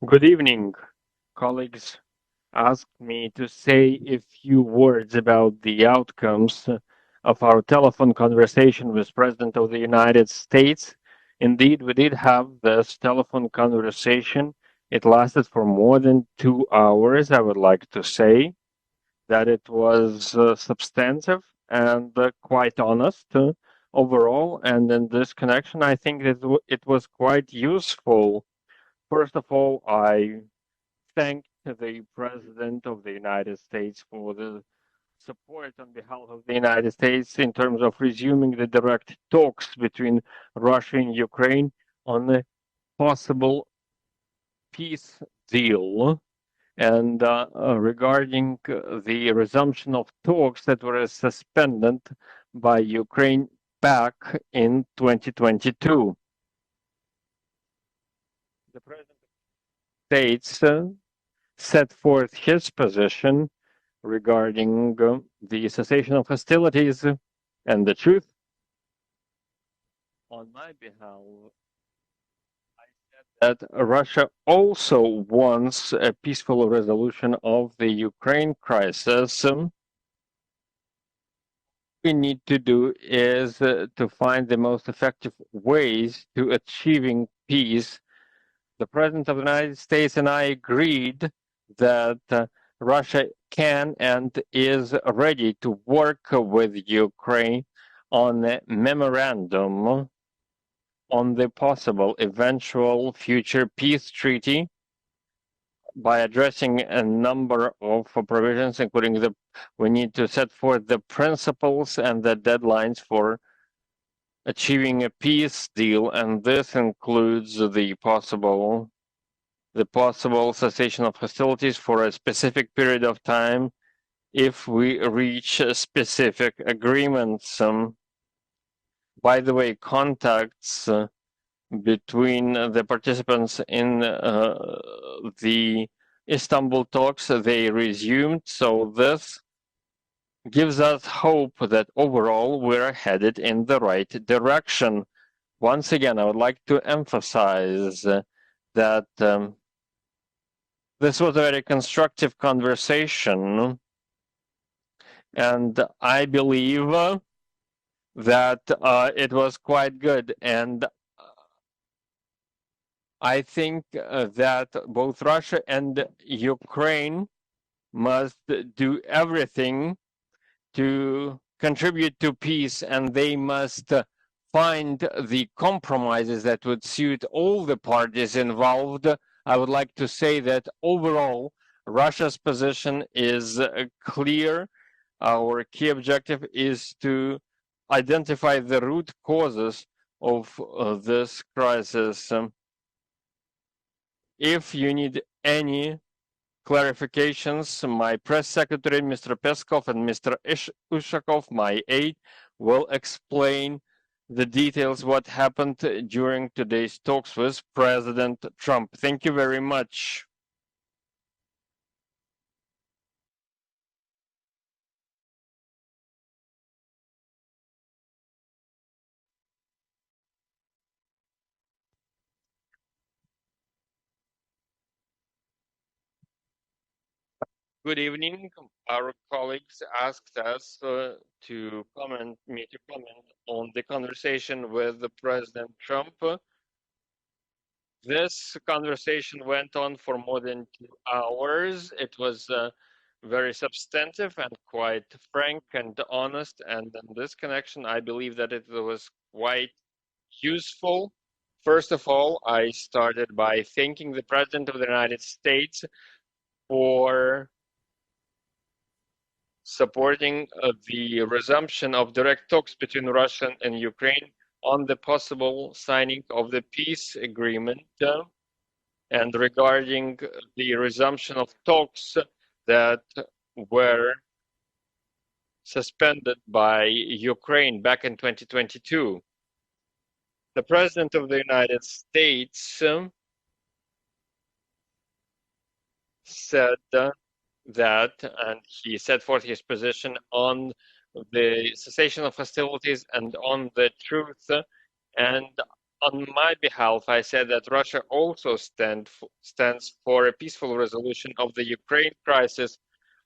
Good evening. Colleagues asked me to say a few words about the outcomes of our telephone conversation with President of the United States. Indeed, we did have this telephone conversation. It lasted for more than 2 hours. I would like to say that it was substantive and quite honest overall. And in this connection, I think that it was quite useful. First of all, I thank the President of the United States for the support on behalf of the United States in terms of resuming the direct talks between Russia and Ukraine on a possible peace deal. And regarding the resumption of talks that were suspended by Ukraine back in 2022. The President of the States set forth his position regarding the cessation of hostilities and the truth. On my behalf, I said that Russia also wants a peaceful resolution of the Ukraine crisis. We need to do is to find the most effective ways to achieving peace. The President of the United States and I agreed that Russia can and is ready to work with Ukraine on a memorandum on the possible eventual future peace treaty by addressing a number of provisions, including we need to set forth the principles and the deadlines for achieving a peace deal, and this includes the possible cessation of hostilities for a specific period of time if we reach specific agreements. By the way, contacts between the participants in the Istanbul talks, they resumed. So this gives us hope that overall we're headed in the right direction. Once again, I would like to emphasize that this was a very constructive conversation, and I believe that it was quite good. And I think that both Russia and Ukraine must do everything to contribute to peace, and they must find the compromises that would suit all the parties involved. I would like to say that overall, Russia's position is clear. Our key objective is to identify the root causes of this crisis. If you need any clarifications, my press secretary, Mr. Peskov, and Mr. Ushakov, my aide, will explain the details what happened during today's talks with President Trump. Thank you very much. Good evening. Our colleagues asked us to comment on the conversation with the President Trump. This conversation went on for more than 2 hours. It was very substantive and quite frank and honest. And in this connection, I believe that it was quite useful. First of all, I started by thanking the President of the United States for supporting the resumption of direct talks between Russia and Ukraine on the possible signing of the peace agreement. And regarding the resumption of talks that were suspended by Ukraine back in 2022. The President of the United States said that, and he set forth his position on the cessation of hostilities and on the truth. And On my behalf, I said that Russia also stands for a peaceful resolution of the Ukraine crisis.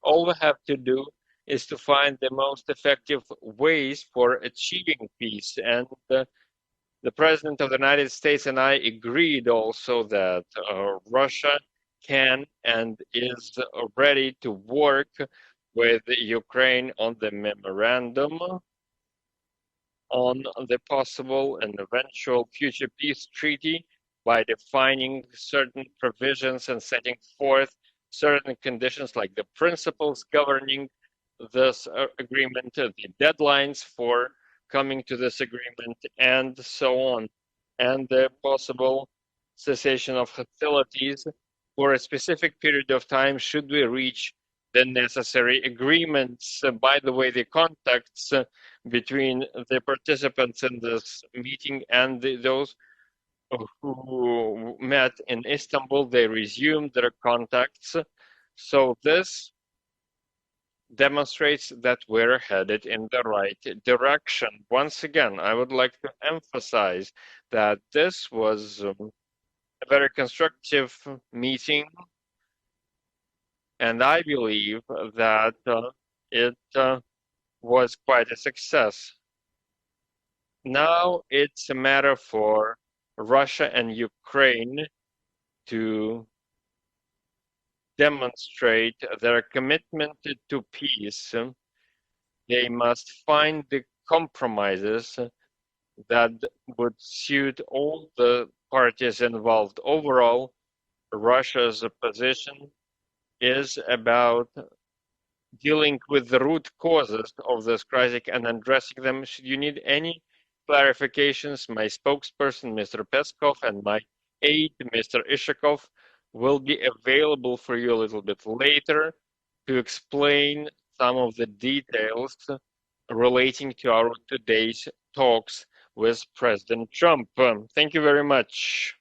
All we have to do is to find the most effective ways for achieving peace. And the President of the United States and I agreed also that Russia can and is ready to work with Ukraine on the memorandum on the possible and eventual future peace treaty by defining certain provisions and setting forth certain conditions like the principles governing this agreement, the deadlines for coming to this agreement, and so on, and the possible cessation of hostilities for a specific period of time should we reach the necessary agreements. By the way, the contacts between the participants in this meeting and those who met in Istanbul, they resumed their contacts. So this demonstrates that we're headed in the right direction. Once again, I would like to emphasize that this was a very constructive meeting, and I believe that it was quite a success. Now it's a matter for Russia and Ukraine to demonstrate their commitment to peace. They must find the compromises that would suit all the parties involved. Overall, Russia's position is about dealing with the root causes of this crisis and addressing them. Should you need any clarifications, my spokesperson, Mr. Peskov, and my aide, Mr. Ishakov, will be available for you a little bit later to explain some of the details relating to our today's talks with President Trump. Thank you very much.